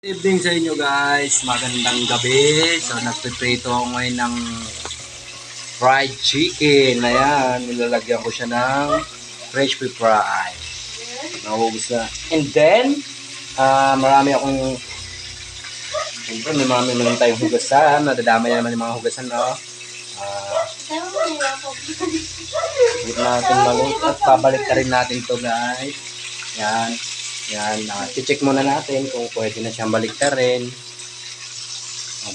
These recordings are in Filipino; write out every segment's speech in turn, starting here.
Good evening sa inyo guys, magandang gabi. So nagpiprito ako ngayon ng fried chicken. Ayan, nilalagyan ko siya ng crispy fry. Naubos na. And then, marami akong, siyempre may marami naman tayong hugasan. Nadadamay naman yung mga hugasan, no? Wait natin malut at babalik ka rin natin to guys. Yan. Yan, check muna natin kung pwede na siyang baliktarin.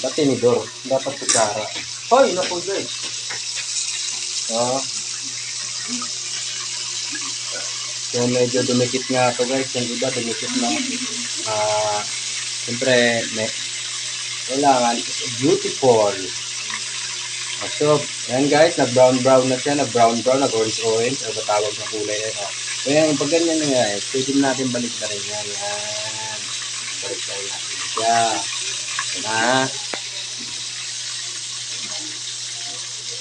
Ba't tinidor? Dapat kutsara. Hoy, naku guys. So, medyo dumikit nga ito guys. Yung iba dumikit na. Siyempre, kailangan beautiful. So, yan guys, nag-brown na siya. Nag-brown, nag-orange. Ano ba tawag na kulay na ito? Kaya pag ganyan na guys, pwede natin balik na rin yan. Yan. Balik na rin natin siya. Yan.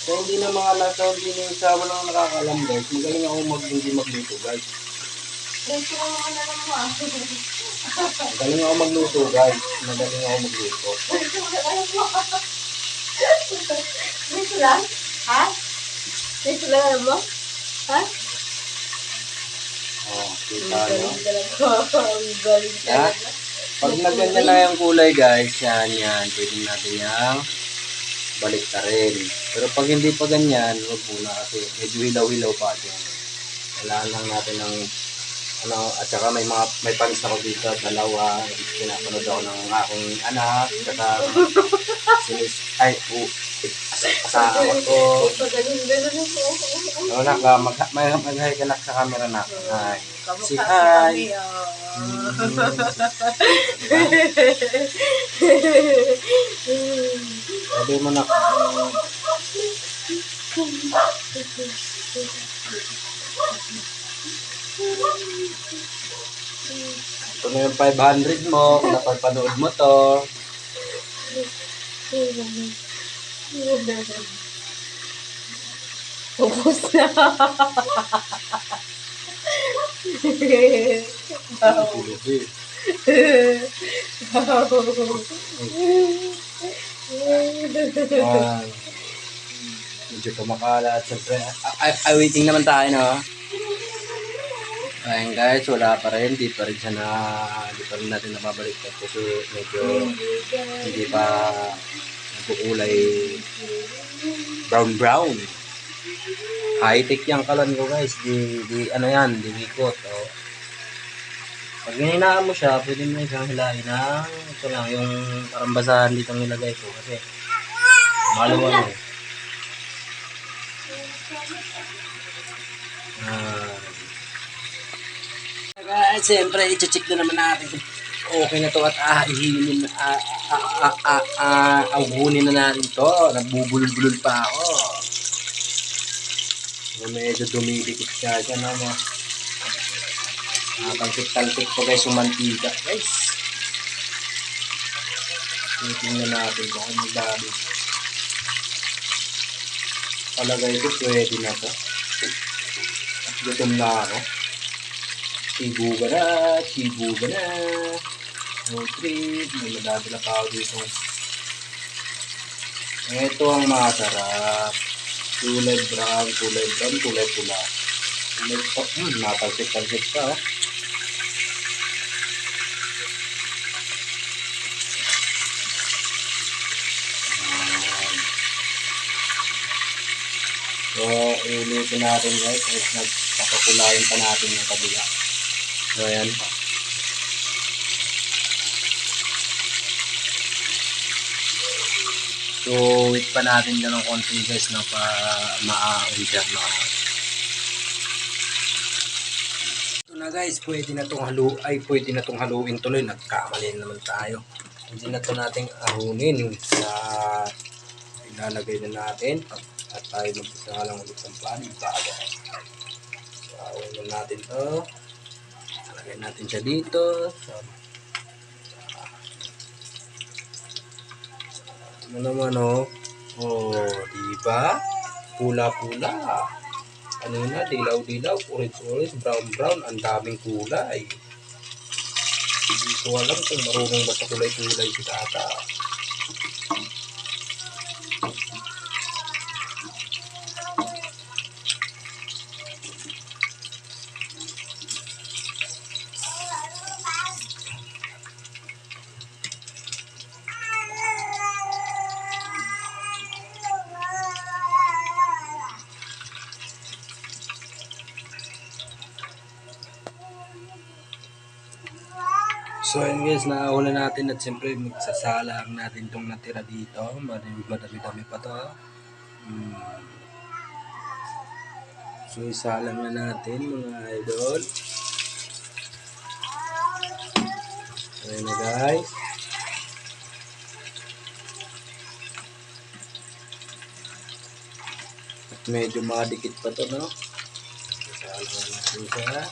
So, hindi na mga lasa, hindi na yung sawa lang nakakalam guys. Magaling ako hindi magluto guys. Magaling ako magluto guys. Magaling ako magluto. Dito lang? Ha? Dito lang alam mo? Ha? Kita nyo. Pag nagganyan na yung kulay guys, yan. Pwede natin yung balik ta rin. Pero pag hindi pa ganyan, wag muna kasi medyo hilaw-hilaw pa yan. Kailangan lang natin ng at saka may panis ako dito, dalawa. Pinapanood ako ng aking anak. Asawa ko. Anak, mag-hi ka nak sa camera na. Hi. Si hi. Sabi mo nak. Ito na yung 500 mo. Napapanood mo to. Ubus na. Medyo kumakalat. Siyempre, waiting naman tayo, no? Ayan guys, wala pa rin. Di pa rin natin nababalik kasi medyo hindi pa nagkukulay brown. High-tech yung kalan ko guys. Di wikot. Oh. Pag hininaan mo siya, pwede mo siyang hilahin ng ito lang, yung parang basahan dito ang nilagay ko kasi maluwang. Guys, siyempre, i-check na naman natin kung okay na to at ahunin na natin to. Nagbubulol-bulol pa ako. Medyo dumidikit siya dyan, ano. Talpik po guys yung mantika, guys. Tingnan natin kung ano magdali. Palagay ko, pwede na to. At gutom na ako. Sibuga na. Road trip. May madadala pa ako dito. Ito ang masarap. Kulay brown, kulay pula. Natalsik-talsik pa. So, ilutin natin guys. Papakulayin pa natin yung kabila. So, ayan. So, wait pa natin dyan ng konti guys na pa maaon siya. Ito na guys, pwede na itong haluin tuloy. Nagkamali naman tayo. Hindi na ito natin ahunin sa ilalagay na natin. At tayo magsasama lang ulit ng bago. So, ahunin natin ito. Lagay natin siya dito. So, ano naman diba? Pula-pula. Kanina, dilaw-dilaw, orange-orange, brown-brown, ang daming kulay. Hindi ko alam kung marunong ba sa kulay-kulay si tata. So ayun guys, nauna natin at siyempre magsasalang natin itong natira dito. Madami-dami pa to. So isalang na natin mga idol. Ayun na guys. At medyo makadikit pa to, no? Isalang na natin siya.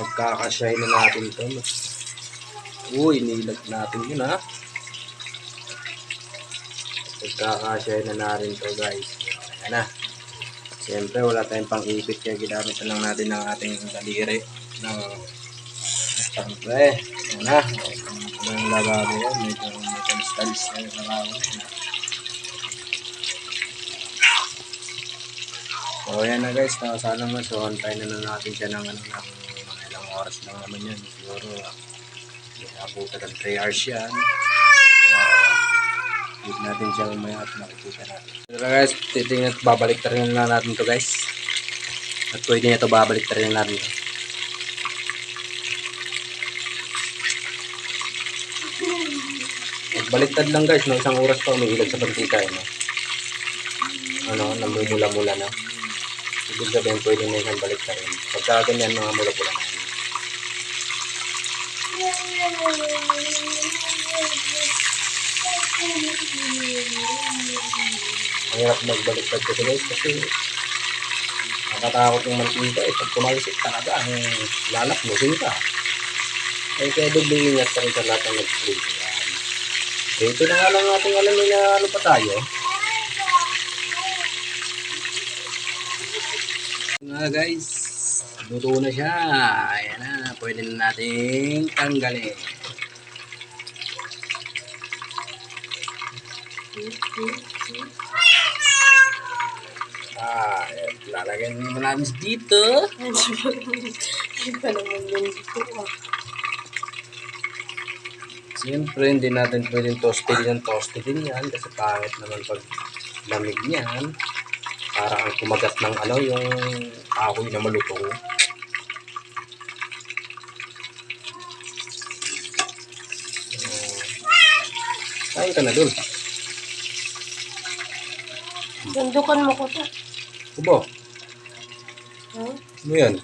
Pagkakasyahin na natin ito. Uy, nilag natin yun ha. Pagkakasyahin na natin ito guys. Ayan na. Siyempre wala tayong pang-ipit kaya ginamit na lang natin ng ating daliri. Siyempre. Ayan na. Ito na yung lababo yan. Medyo stalis na yung lababo yan. So ayan na guys. Sana naman. So antayin na natin siya ng oras lang naman yan. Siguro abutan ng 3 hours yan. Hit natin siya mamaya at makikita natin. So guys, titingnan at babalik rin na natin to guys. At pwede na ito babalik rin natin to. Baliktad lang guys, no? Isang oras pa umiilag sa pantika. No? Namumula-mula na. Ibig sabihin pwede na isang baliktad rin. Pagka ganyan mga mula-mula na. Ang hirap magbaliktad kasi guys kasi nakatakot yung mantika eh. Pag tumalisik talaga ang lalakmusin ka. Kaya dobleng ingat ka rin sa lahat ng nag-play. Ito na nga lang natin alam na ano pa tayo. Nga guys, luto na siya. Ayan na, pwede na natin tanggalin. Lalagyan naman namin dito. Hindi pa naman yun dito Siyempre, hindi natin pwedeng toasted yan kasi pangit naman pag lamig niyan. Para ang kumagat ng yung kahoy na malutong. Kain ka na dun. Sundukan mo ko to. Kubo, Huh? ano yan?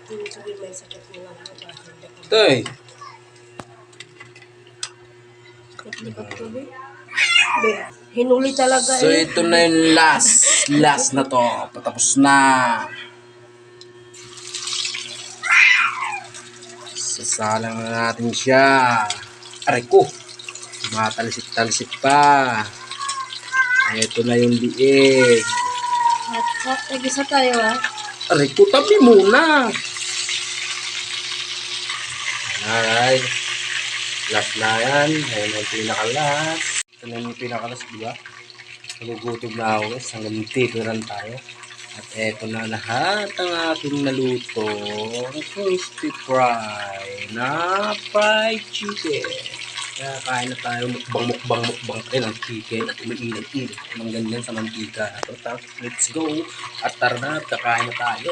Sabi may sakit mo lang. Tay! Lipat ko ba? Be, hinuli talaga So ito na yung last na to. Patapos na. Sasalang na natin siya. Aray ko. Matalsik-talsik pa. Ito na yung liig. At isa tayo Aray ko, tabi muna. Alright. Last na yan. Ayan ang pinakalas. Ito na yung pinakalas, diba? Nagugutom na ako guys. Hanggang dito lang tayo. At eto na lahat ang aking naluto. Crispy fry na fried chicken. Kaya kain na tayo mukbang rin ang chicken at umiinit-init. Ang ganyan sa mantika. Let's go. At tara na, kakain na tayo.